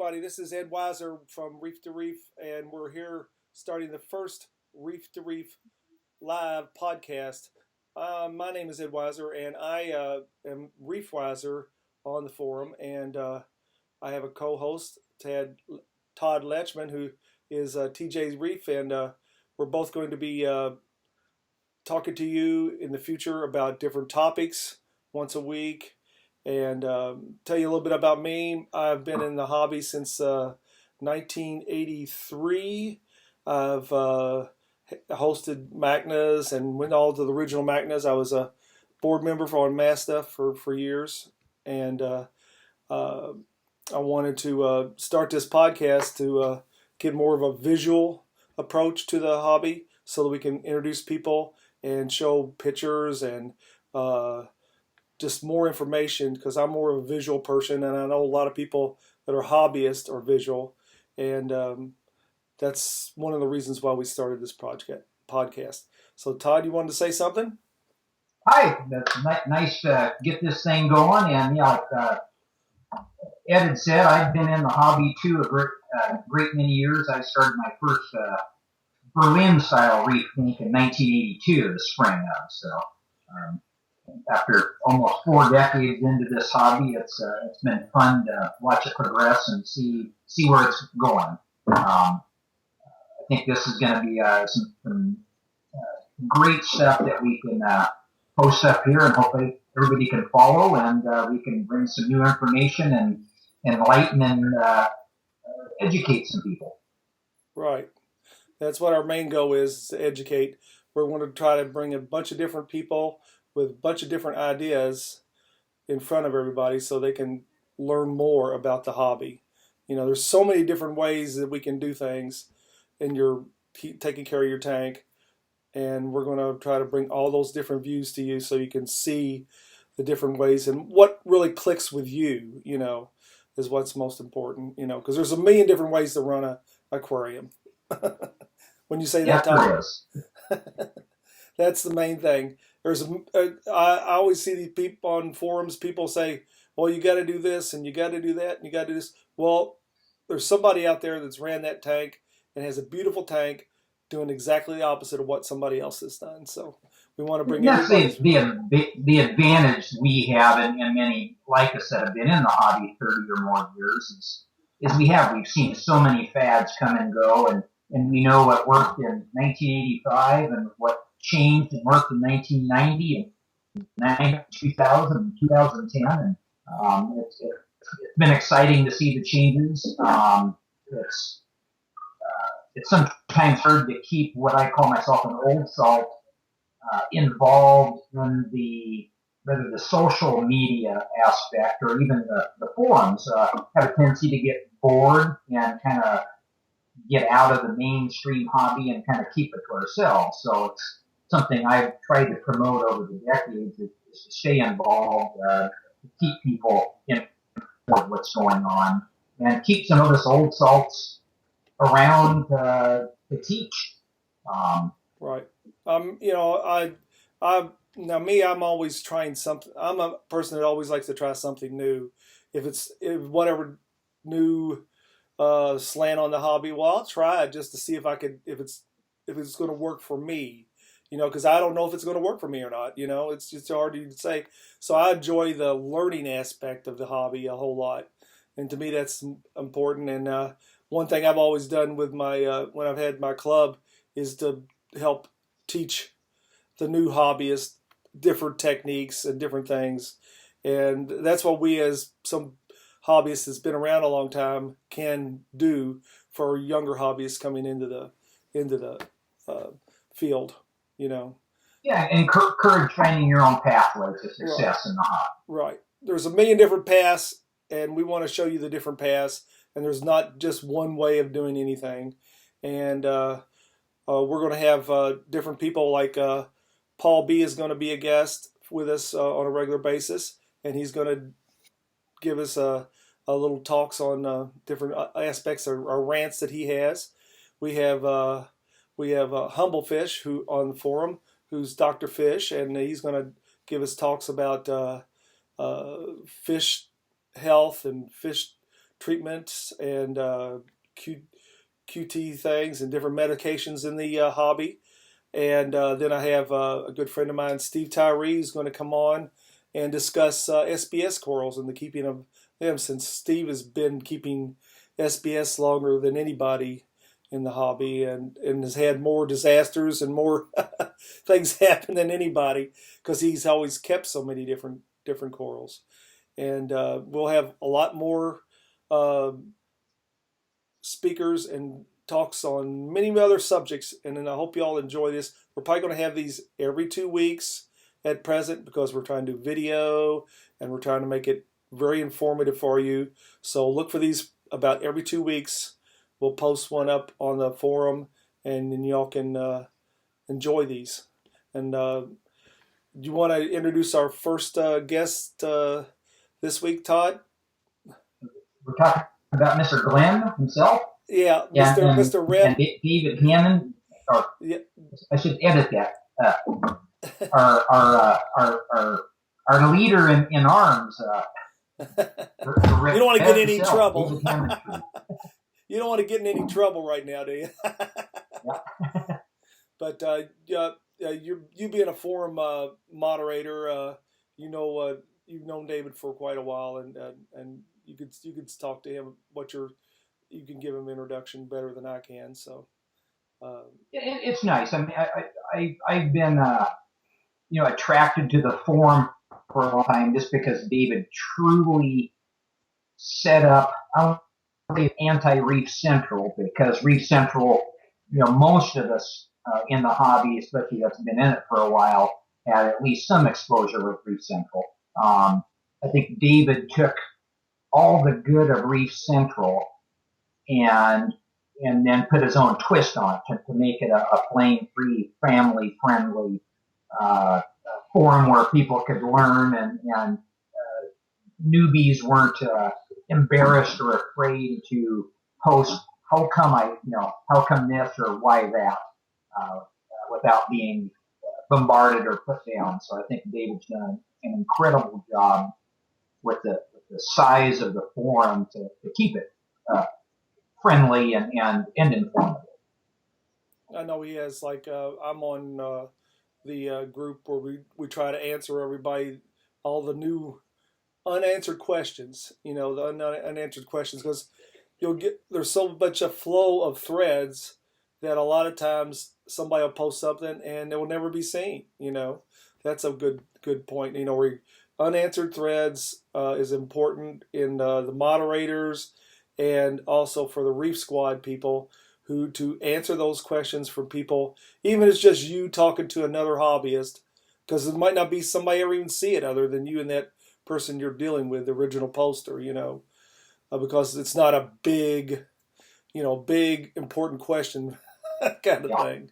everybody. This is Ed Weiser from Reef to Reef, and we're here starting the first Reef to Reef live podcast. My name is Ed Weiser, and I am Reef Weiser on the forum, and I have a co-host, Todd Letchman, who is TJ's Reef, and we're both going to be talking to you in the future about different topics once a week. And tell you a little bit about me. I've been in the hobby since 1983. I've hosted MACNAs and went all to the original MACNAs. I was a board member for on MASTA for years. And I wanted to start this podcast to get more of a visual approach to the hobby so that we can introduce people and show pictures and just more information, because I'm more of a visual person, and I know a lot of people that are hobbyists are visual, and that's one of the reasons why we started this podcast. So, Todd, you wanted to say something? Hi, that's nice to get this thing going, and yeah, like Ed had said, I've been in the hobby too a great many years. I started my first Berlin-style reef tank in 1982, the spring of. So after almost 4 decades into this hobby, it's been fun to watch it progress and see where it's going. I think this is going to be some great stuff that we can post up here, and hopefully everybody can follow, and we can bring some new information and enlighten and educate some people. Right. That's what our main goal is to educate. We're going to try to bring a bunch of different people with a bunch of different ideas in front of everybody so they can learn more about the hobby. You know, there's so many different ways that we can do things in your taking care of your tank, and we're going to try to bring all those different views to you so you can see the different ways and what really clicks with you, you know, is what's most important, you know, because there's a million different ways to run an aquarium. When you say that, Tom, that's the main thing. I always see these people on forums, people say, well, you got to do this and you got to do that and you got to do this. Well, there's somebody out there that's ran that tank and has a beautiful tank doing exactly the opposite of what somebody else has done. So we want to bring everybody. The advantage we have, and many like us that have been in the hobby 30 or more years, is we've seen so many fads come and go, and we know what worked in 1985 and what changed and worked in 1990 and 2000 and 2010, and it's been exciting to see the changes. It's sometimes hard to keep what I call myself an old salt involved in whether the social media aspect or even the forums have a tendency to get bored and kind of get out of the mainstream hobby and kind of keep it to ourselves. So it's something I've tried to promote over the decades is to stay involved, to keep people informed of what's going on, and keep some of us old salts around to teach. Right. You know, I'm always trying something. I'm a person that always likes to try something new. If whatever new slant on the hobby, well, I'll try it just to see if it's going to work for me. You know, because I don't know if it's going to work for me or not. You know, it's just hard to say. So I enjoy the learning aspect of the hobby a whole lot, and to me that's important. And one thing I've always done with my when I've had my club is to help teach the new hobbyists different techniques and different things, and that's what we as some hobbyists that's been around a long time can do for younger hobbyists coming into the field. You know. Yeah, encourage finding your own pathway to success in the hobby. Right. There's a million different paths, and we want to show you the different paths. And there's not just one way of doing anything. And we're going to have different people, like Paul B is going to be a guest with us on a regular basis, and he's going to give us a little talks on different aspects or rants that he has. We have Humble Fish who on the forum, who's Dr. Fish, and he's going to give us talks about fish health and fish treatments and QT things and different medications in the hobby. And then I have a good friend of mine, Steve Tyree, is going to come on and discuss SBS corals and the keeping of them, since Steve has been keeping SBS longer than anybody in the hobby, and has had more disasters and more things happen than anybody, because he's always kept so many different corals. And we'll have a lot more uh, speakers and talks on many other subjects. And then I hope you all enjoy this. We're probably going to have these every 2 weeks at present, because we're trying to do video and we're trying to make it very informative for you. So look for these about every 2 weeks. We'll post one up on the forum, and then y'all can enjoy these. And you want to introduce our first guest this week, Todd? We're talking about Mr. Glenn himself. Yeah, Mr. Rep. And David Hammond. Or yeah. I should edit that. Our leader in arms. You don't want to get in any trouble. You don't want to get in any trouble right now, do you? Yeah. But you being a forum moderator, you've known David for quite a while, and you could talk to him. You can give him an introduction better than I can. So it's nice. I mean, I've been attracted to the forum for a long time, just because David truly set up anti-Reef Central, because Reef Central, most of us in the hobby, especially that's been in it for a while, had at least some exposure with Reef Central. I think David took all the good of Reef Central and then put his own twist on it to make it a flame-free, family-friendly forum where people could learn, and newbies weren't embarrassed or afraid to post how come this or why that, without being bombarded or put down. So I think David's done an incredible job with the size of the forum to keep it friendly and informative. I know he has, like, I'm on the group where we try to answer everybody all the new unanswered questions, the unanswered questions, because there's so much a flow of threads that a lot of times somebody will post something and it will never be seen. That's a good point. Where unanswered threads is important in the moderators, and also for the Reef Squad people to answer those questions from people, even if it's just you talking to another hobbyist, because it might not be somebody ever even see it other than you and that person you're dealing with, the original poster, because it's not a big important question kind of thing.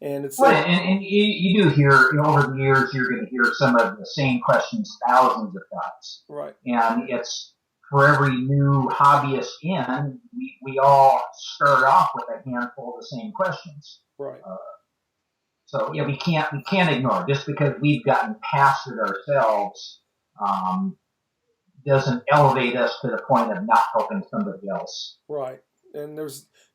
And it's right, and you do hear, over the years, you're going to hear some of the same questions thousands of times. Right. And it's, for every new hobbyist in, we all start off with a handful of the same questions. Right. So we can't ignore it. Just because we've gotten past it ourselves doesn't elevate us to the point of not helping somebody else. Right. And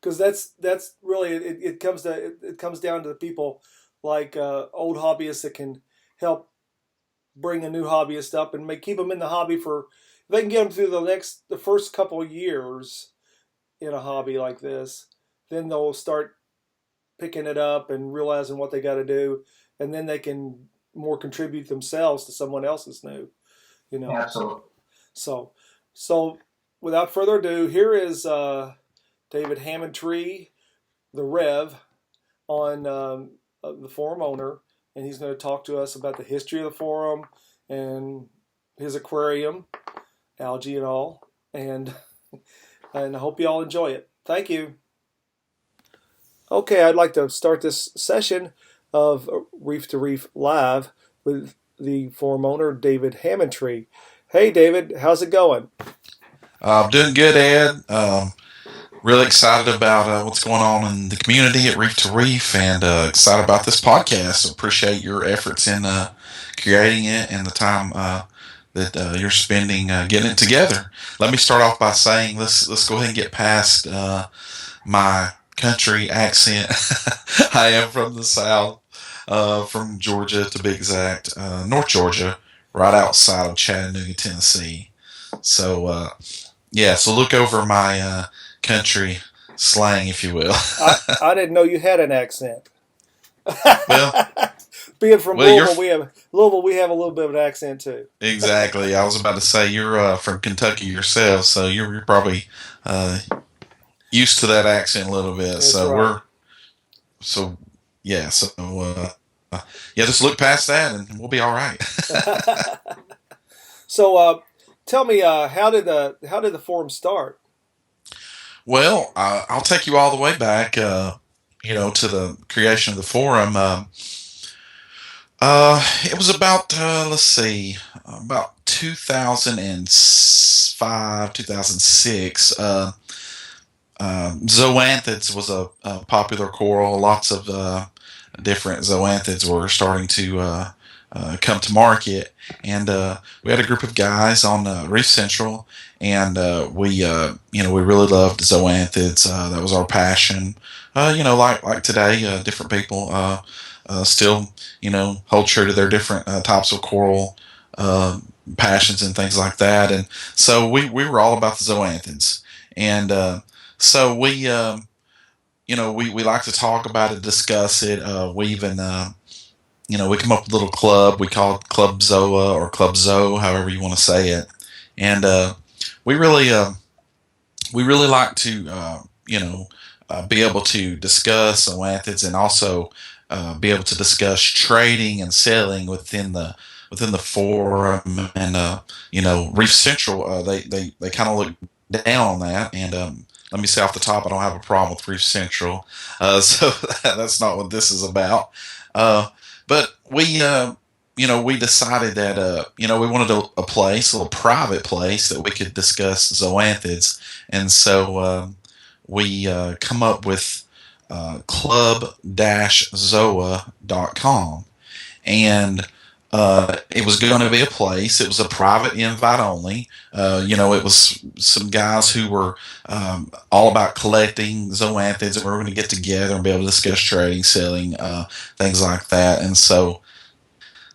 because that's really it comes down to the people like old hobbyists that can help bring a new hobbyist up and keep them in the hobby for. If they can get them through the first couple of years in a hobby like this, then they'll start picking it up and realizing what they got to do, and then they can more contribute themselves to someone else's new. Absolutely. So without further ado, here is David Hammondtree, the Rev, on the forum owner, and he's going to talk to us about the history of the forum and his aquarium, algae and all, and I hope you all enjoy it. Thank you. Okay, I'd like to start this session of Reef to Reef Live with the forum owner, David Hammondtree. Hey, David, how's it going? I'm doing good, Ed. Really excited about what's going on in the community at Reef to Reef, and excited about this podcast. Appreciate your efforts in creating it and the time that you're spending getting it together. Let me start off by saying let's go ahead and get past my country accent. I am from the South, from Georgia to be exact, North Georgia, right outside of Chattanooga, Tennessee. So yeah, so look over my country slang, if you will. I didn't know you had an accent. well, Being from well, you're Louisville, we have a little bit of an accent too. exactly. I was about to say you're from Kentucky yourself, so you're probably uh, used to that accent a little bit. That's right. So yeah, yeah, just look past that and we'll be all right. So, tell me, how did the forum start? Well, I'll take you all the way back, to the creation of the forum. It was about let's see, about 2005, 2006. Zoanthids was a popular coral. Lots of different zoanthids were starting to come to market, and we had a group of guys on Reef Central, and we really loved zoanthids. That was our passion. Like today, different people still hold true to their different types of coral uh, passions and things like that, and so we were all about the zoanthids, and so we like to talk about it, discuss it. We even, we come up with a little club. We call it Club Zoa or Club Zo, however you want to say it. And we really, we really like to, be able to discuss zoanthids and also be able to discuss trading and selling within the forum. And Reef Central, they kind of look down on that. And let me say off the top, I don't have a problem with Reef Central, so that's not what this is about. Uh, but we decided that we wanted a place, a little private place that we could discuss zoanthids, and so we come up with club-zoa.com, and it was going to be a place. It was a private invite only. It was some guys who were all about collecting zoanthids, and we were going to get together and be able to discuss trading, selling, things like that. And so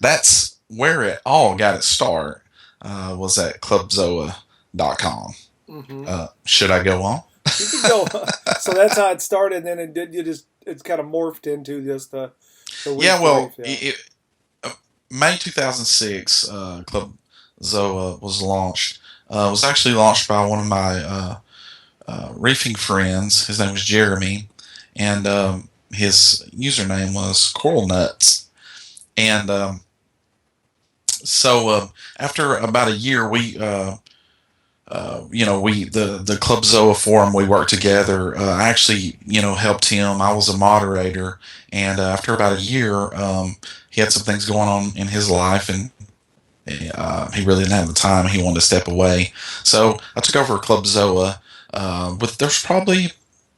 that's where it all got its start. Was at clubzoa.com. Mm-hmm. Should I go on? You can go. So that's how it started. And then it did. You just it's kind of morphed into just the reef Yeah, to reef. well, Yeah. uh, May 2006, Club Zoa was launched. Was actually launched by one of my reefing friends. His name was Jeremy, and his username was Coral Nuts. And so after about a year, the Club Zoa forum, we worked together. I actually helped him. I was a moderator, and after about a year, he had some things going on in his life, and he really didn't have the time. He wanted to step away, so I took over Club Zoa. With there's probably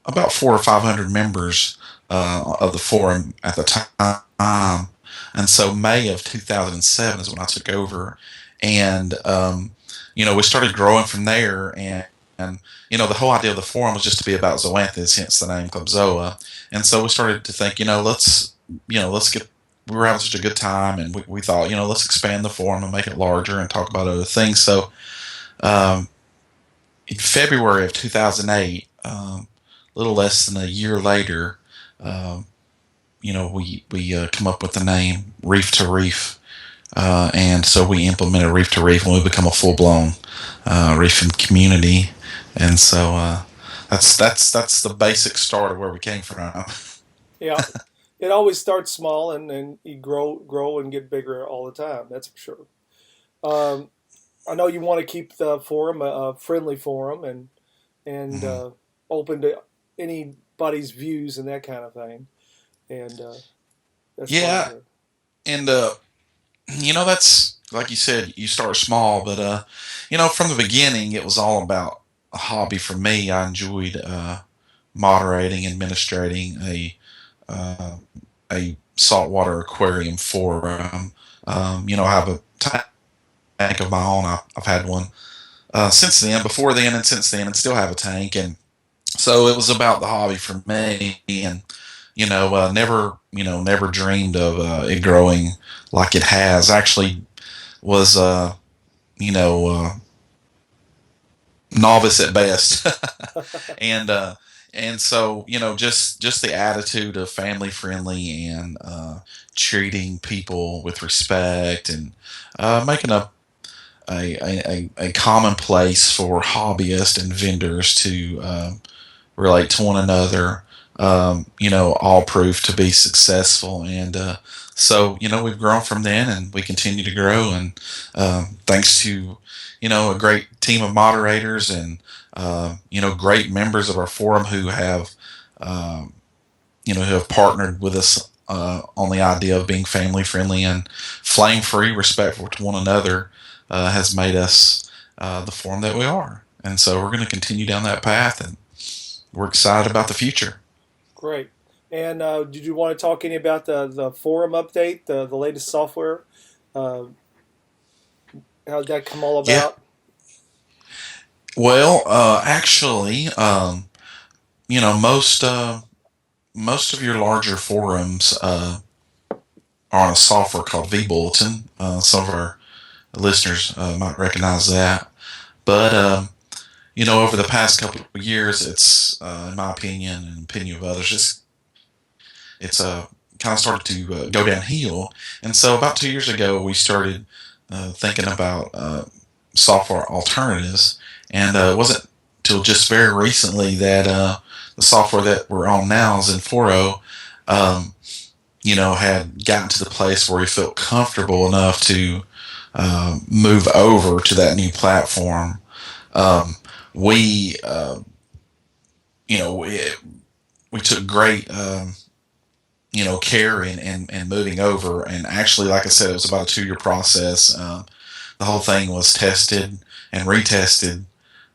about 400 or 500 members of the forum at the time, and so May of 2007 is when I took over, and we started growing from there, and the whole idea of the forum was just to be about zoanthids, hence the name Club Zoa. And so we started to think, let's get. We were having such a good time, and we thought, let's expand the forum and make it larger and talk about other things. So, um, in February of 2008, a little less than a year later, um, we come up with the name Reef to Reef, and so we implemented Reef to Reef, and we become a full blown reefing community. And so that's the basic start of where we came from. Yeah. It always starts small and you grow and get bigger all the time. That's for sure. Um, I know you want to keep the forum a friendly forum and Mhm. open to anybody's views and that kind of thing. And that's fine Yeah, too. and that's like you said, you start small, but from the beginning, it was all about a hobby for me. I enjoyed moderating, administrating uh, a saltwater aquarium forum. I have a tank of my own. I've had one since then, before then, and since then, and still have a tank. And so it was about the hobby for me, and never dreamed of it growing like it has. Actually, was you know uh, novice at best, and so just the attitude of family friendly and treating people with respect and making a common place for hobbyists and vendors to relate to one another. All proved to be successful, and so we've grown from then, and we continue to grow, and thanks to a great team of moderators and great members of our forum who have partnered with us on the idea of being family friendly and flame free, respectful to one another, has made us the forum that we are. And so we're going to continue down that path, and we're excited about the future. Great. And did you want to talk any about the forum update, the latest software? Uh, how did that come all Yeah. about? Well, actually, most of your larger forums are on a software called vBulletin. Some of our listeners might recognize that. But over the past couple of years, it's in my opinion and opinion of others, it's kind of started to go downhill. And so about 2 years ago, we started thinking about software alternatives, and it wasn't till just very recently that the software that we're on now, Zenforo, um, had gotten to the place where we felt comfortable enough to move over to that new platform. Um, we, you know, we, we took great, care in moving over. And actually, like I said, it was about a 2 year process. The whole thing was tested and retested.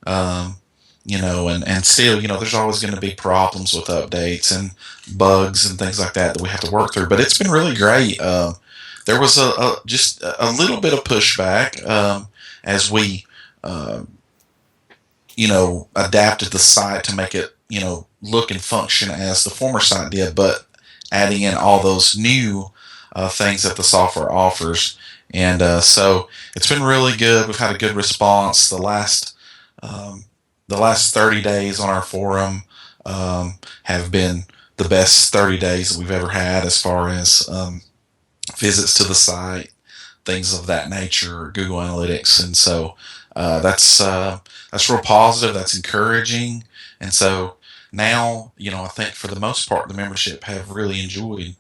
Um, and still, there's always going to be problems with updates and bugs and things like that we have to work through. But it's been really great. There was just a little bit of pushback as we, uh, adapted the site to make it, look and function as the former site did, but adding in all those new things that the software offers. And so it's been really good. We've had a good response. Um, the last 30 days on our forum have been the best 30 days that we've ever had as far as visits to the site, things of that nature, Google Analytics, and so that's real positive. That's encouraging, and so now I think for the most part the membership have really enjoyed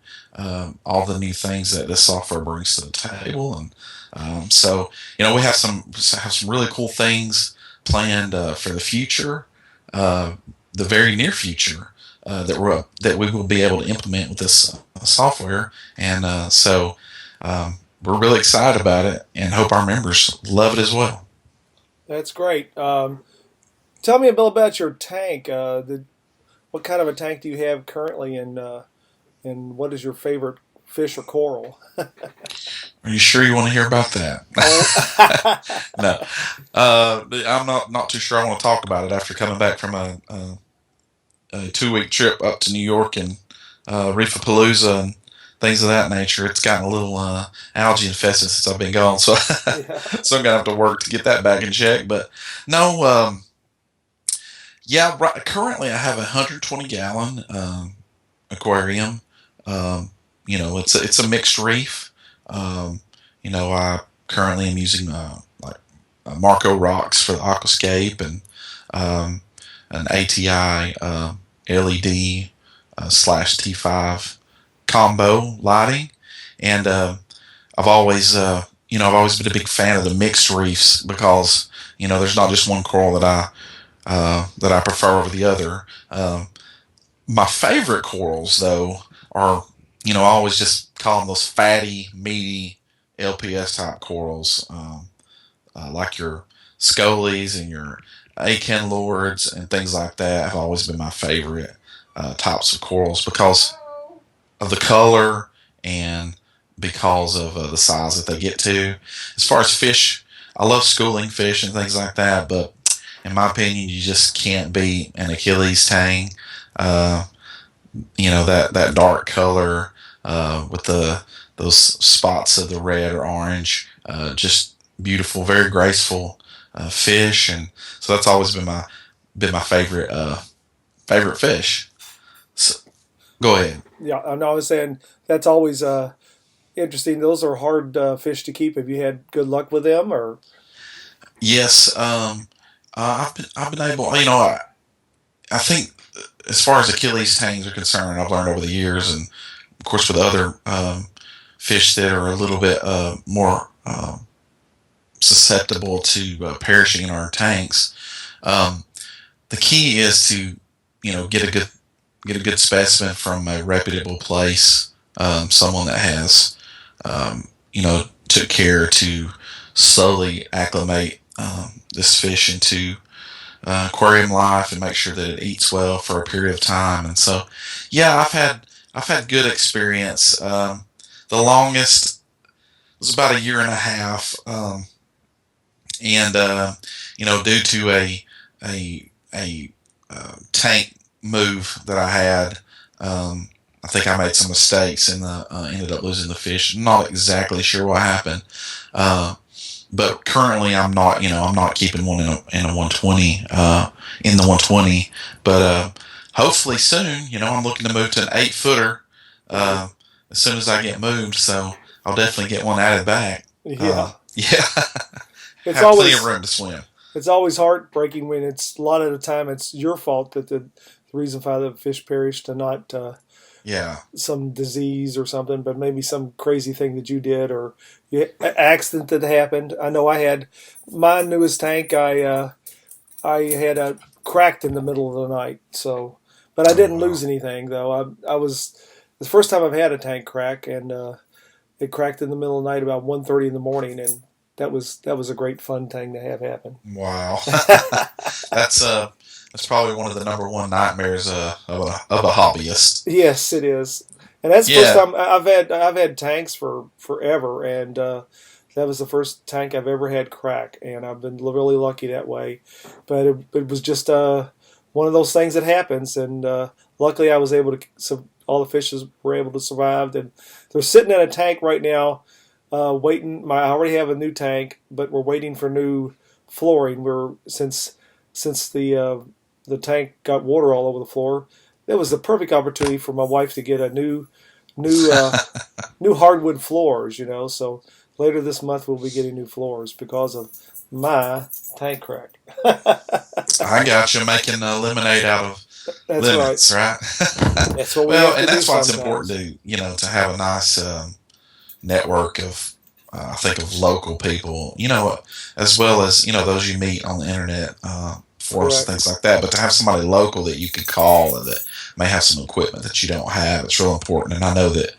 all the new things that this software brings to the table, and so we have some really cool things planned for the future, uh, the very near future. That we will be able to implement with this software, and so we're really excited about it and hope our members love it as well. That's great. Tell me a bit about your tank. What kind of a tank do you have currently, and what is your favorite fish or coral? Are you sure you want to hear about that? Oh, No, I'm not too sure I want to talk about it after coming back from a 2 week trip up to New York and Reefapalooza and things of that nature. It's gotten a little algae infested since I've been gone, so yeah. so I'm gonna have to work to get that back in check. But no, yeah, right, currently I have a 120-gallon aquarium. Um, it's a mixed reef. Um, I currently am using like Marco rocks for the aquascape and um, an ATI LED slash T5 combo lighting, and I've always been a big fan of the mixed reefs because there's not just one coral that I prefer over the other. My favorite corals, though, are I always just call them those fatty, meaty LPS type corals, like your Scolies and your Akin Lords and things like that. Have always been my favorite types of corals because of the color and because of the size that they get to. As far as fish, I love schooling fish and things like that, but in my opinion, you just can't beat an Achilles tang. Uh, that dark color with the those spots of the red or orange, just beautiful, very graceful fish, and so that's always been my favorite fish. So, go ahead. Yeah, I know. I was saying that's always interesting. Those are hard fish to keep. Have you had good luck with them, or Yes, I've been able. I think as far as Achilles tangs are concerned, I've learned over the years, and of course with other fish that are a little bit more susceptible to perishing in our tanks. Um, the key is to get a good specimen from a reputable place, someone that has took care to slowly acclimate this fish into aquarium life and make sure that it eats well for a period of time. And so, yeah, I've had good experience. The longest was about a year and a half, and due to a tank move that I had. I think I made some mistakes and ended up losing the fish. Not exactly sure what happened, uh, but currently I'm not keeping one in a 120 in the 120. But hopefully soon, I'm looking to move to an 8 footer right? as soon as I get moved. So I'll definitely get one added back. Yeah, Yeah, it's have plenty of always room to swim. it's always heartbreaking when it's a lot of the time it's your fault that the reason why the fish perished and not Yeah. some disease or something, but maybe some crazy thing that you did or accident that happened. I know I had my newest tank. I had a cracked in the middle of the night, so but I Oh didn't wow. lose anything though. I was the first time I've had a tank crack, and it cracked in the middle of the night about 1:30 in the morning, and that was a great fun thing to have happen. Wow. that's that's probably one of the number one nightmares of a hobbyist. Yes, it is, and that's the first Yeah. time I've had tanks for forever, and that was the first tank I've ever had crack, and I've been really lucky that way. But it was just one of those things that happens, and luckily I was able to. So all the fishes were able to survive, and they're sitting in a tank right now, waiting. I already have a new tank, but we're waiting for new flooring. We're since the tank got water all over the floor. It was the perfect opportunity for my wife to get a new new hardwood floors. So later this month we'll be getting new floors because of my tank crack. I got you making lemonade out of That's right. lemons, right? That's what we Well, have and to do that's why it's important sometimes. to have a nice network of I think of local people, as well as those you meet on the internet, forums and Correct. things like that. But to have somebody local that you can call and that may have some equipment that you don't have, it's real important. And I know that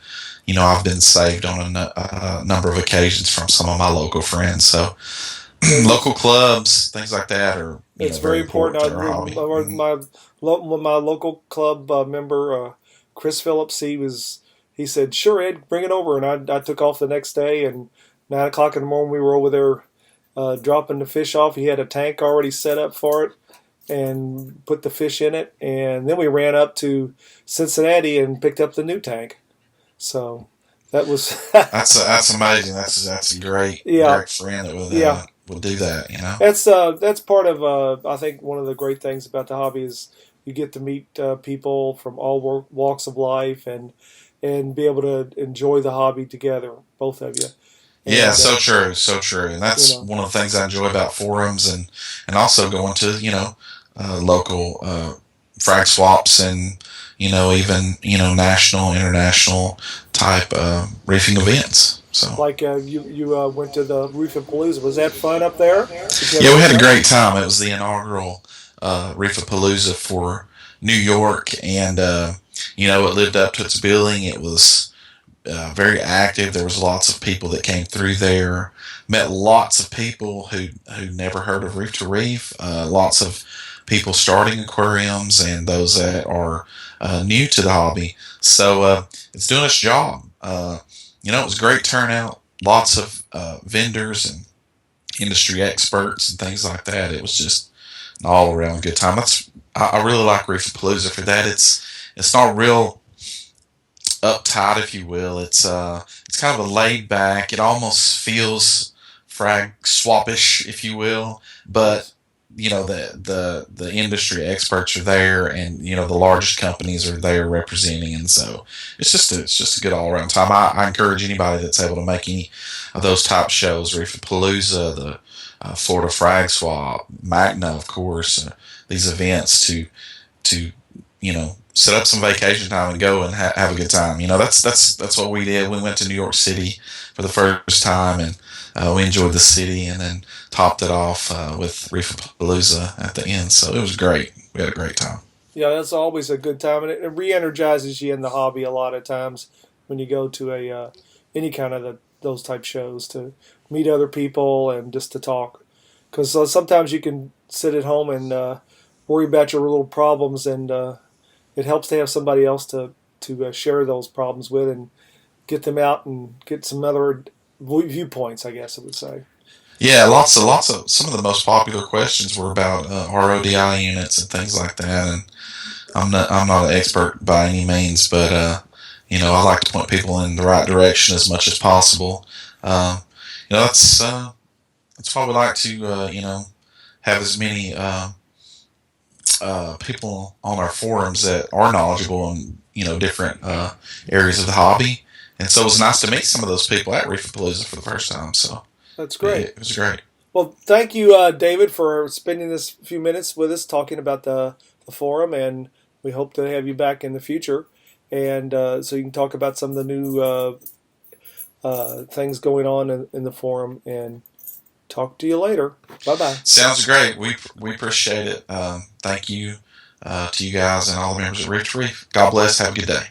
I've been saved on a number of occasions from some of my local friends. So Yeah, local clubs, things like that, are it's very very important. important to our hobby. Hmm. My local club member, Chris Phillips, he said, "Sure, Ed, bring it over." And I took off the next day, and 9 o'clock in the morning we were over there dropping the fish off. He had a tank already set up for it, and put the fish in it, and then we ran up to Cincinnati and picked up the new tank. So that was That's amazing. That's a great yeah, great friend that yeah. would do that. That's part of I think one of the great things about the hobby is you get to meet people from all walks of life, and be able to enjoy the hobby together, both of you. Yeah, And so true, so true, and you that's know, one of the things I enjoy about forums and also going to local frag swaps and even national international type reefing events. So like you went to the Roof and Palooza. Was that fun up there? Did you have a yeah, we good had a time? great time. It was the inaugural Reefapalooza for New York, and it lived up to its billing. It was very active. There was lots of people that came through there. Met lots of people who never heard of Reef to Reef. Lots of people starting aquariums and those that are new to the hobby. So it's doing its job. It was a great turnout. Lots of vendors and industry experts and things like that. It was just an all around good time. I really like Reefapalooza for that. It's not real uptight, if you will. It's kind of a laid back. It almost feels frag swappish, if you will. But Yes. the industry experts are there, and the largest companies are there representing, and so it's just a good all around time. I encourage anybody that's able to make any of those type shows, Reefapalooza, the Florida Frag Swap, Magna, of course, these events to set up some vacation time and go and have a good time. That's what we did. We went to New York City for the first time, and we enjoyed the city, and then topped it off with Reefapalooza at the end. So it was great. We had a great time. Yeah, that's always a good time, and it re-energizes you in the hobby a lot of times when you go to a any kind of those type shows to meet other people and just to talk. Because sometimes you can sit at home and worry about your little problems, and it helps to have somebody else to share those problems with and get them out and get some other viewpoints. I guess I would say. Yeah, lots of some of the most popular questions were about RODI units and things like that. And I'm not an expert by any means, but I like to point people in the right direction as much as possible. Um, that's why we like to have as many people on our forums that are knowledgeable in different areas of the hobby. And so it was nice to meet some of those people at Reefapalooza for the first time. So That's great. it was great. Well, thank you, David, for spending this few minutes with us talking about the forum, and we hope to have you back in the future, and so you can talk about some of the new things going on in the forum. And talk to you later. Bye bye. Sounds great. We appreciate it. Thank you to you guys and all the members of Reef to Reef. God bless. Have a good day.